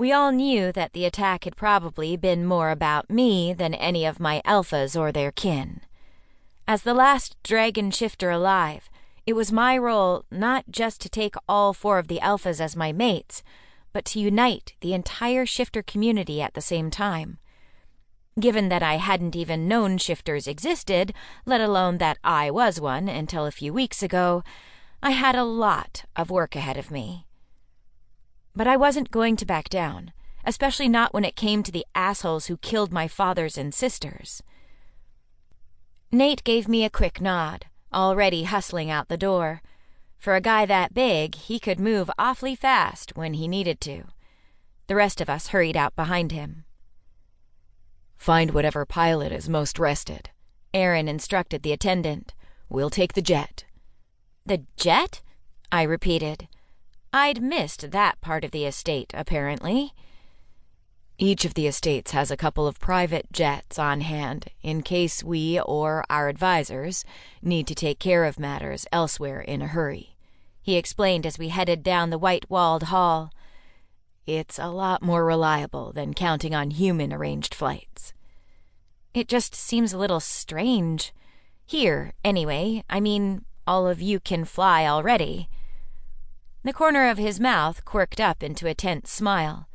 We all knew that the attack had probably been more about me than any of my alphas or their kin. As the last dragon shifter alive, it was my role not just to take all 4 of the alphas as my mates, but to unite the entire shifter community at the same time. Given that I hadn't even known shifters existed, let alone that I was one until a few weeks ago, I had a lot of work ahead of me. But I wasn't going to back down, especially not when it came to the assholes who killed my fathers and sisters. Nate gave me a quick nod, already hustling out the door. For a guy that big, he could move awfully fast when he needed to. The rest of us hurried out behind him. "Find whatever pilot is most rested," Aaron instructed the attendant. "We'll take the jet." "The jet?" I repeated. I'd missed that part of the estate, apparently. "Each of the estates has a couple of private jets on hand in case we or our advisors need to take care of matters elsewhere in a hurry," he explained as we headed down the white-walled hall. "It's a lot more reliable than counting on human-arranged flights." "It just seems a little strange. Here, anyway. I mean, all of you can fly already." The corner of his mouth quirked up into a tense smile.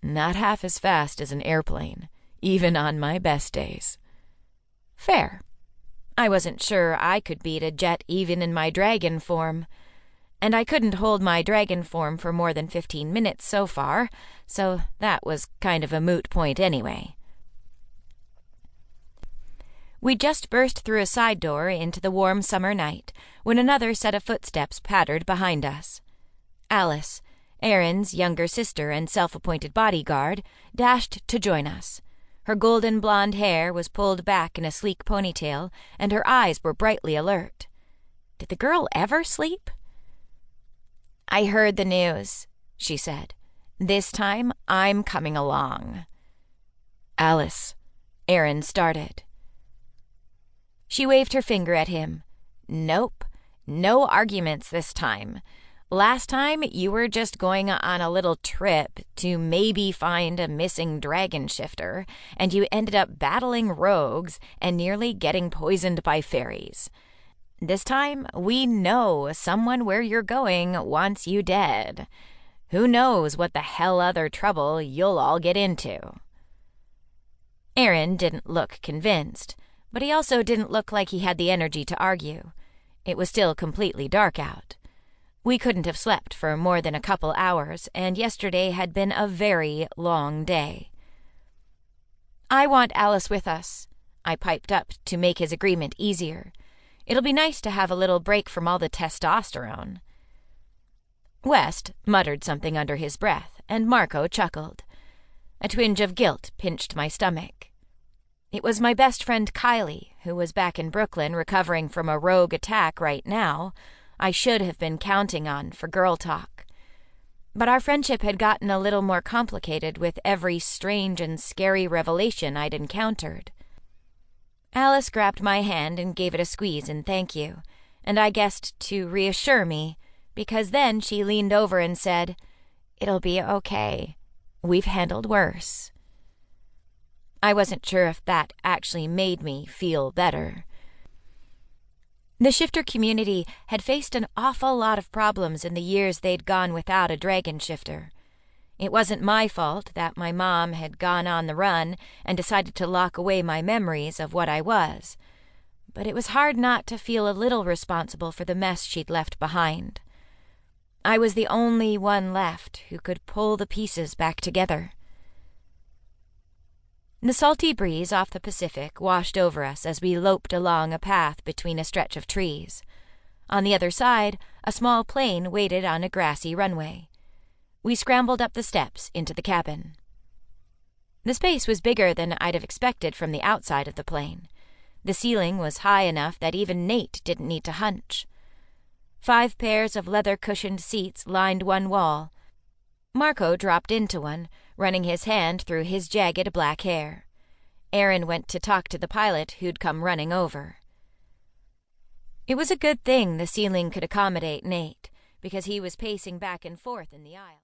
"Not half as fast as an airplane, even on my best days." "Fair. I wasn't sure I could beat a jet even in my dragon form. And I couldn't hold my dragon form for more than 15 minutes so far, so that was kind of a moot point anyway." We just burst through a side door into the warm summer night when another set of footsteps pattered behind us. Alice, Aaron's younger sister and self-appointed bodyguard, dashed to join us. Her golden blonde hair was pulled back in a sleek ponytail, and her eyes were brightly alert. Did the girl ever sleep? "I heard the news," she said. "This time I'm coming along." "Alice," Aaron started. She waved her finger at him. "Nope, no arguments this time. Last time you were just going on a little trip to maybe find a missing dragon shifter, and you ended up battling rogues and nearly getting poisoned by fairies. This time, we know someone where you're going wants you dead. Who knows what the hell other trouble you'll all get into." Aaron didn't look convinced, but he also didn't look like he had the energy to argue. It was still completely dark out. We couldn't have slept for more than a couple hours, and yesterday had been a very long day. "I want Alice with us," I piped up to make his agreement easier. "It'll be nice to have a little break from all the testosterone." West muttered something under his breath, and Marco chuckled. A twinge of guilt pinched my stomach. It was my best friend Kylie, who was back in Brooklyn recovering from a rogue attack right now, I should have been counting on for girl talk. But our friendship had gotten a little more complicated with every strange and scary revelation I'd encountered. Alice grabbed my hand and gave it a squeeze in thank you, and I guessed to reassure me, because then she leaned over and said, "It'll be okay. We've handled worse." I wasn't sure if that actually made me feel better. The shifter community had faced an awful lot of problems in the years they'd gone without a dragon shifter. It wasn't my fault that my mom had gone on the run and decided to lock away my memories of what I was, but it was hard not to feel a little responsible for the mess she'd left behind. I was the only one left who could pull the pieces back together. The salty breeze off the Pacific washed over us as we loped along a path between a stretch of trees. On the other side, a small plane waited on a grassy runway. We scrambled up the steps into the cabin. The space was bigger than I'd have expected from the outside of the plane. The ceiling was high enough that even Nate didn't need to hunch. 5 pairs of leather-cushioned seats lined one wall. Marco dropped into one, running his hand through his jagged black hair. Aaron went to talk to the pilot who'd come running over. It was a good thing the ceiling could accommodate Nate, because he was pacing back and forth in the aisle.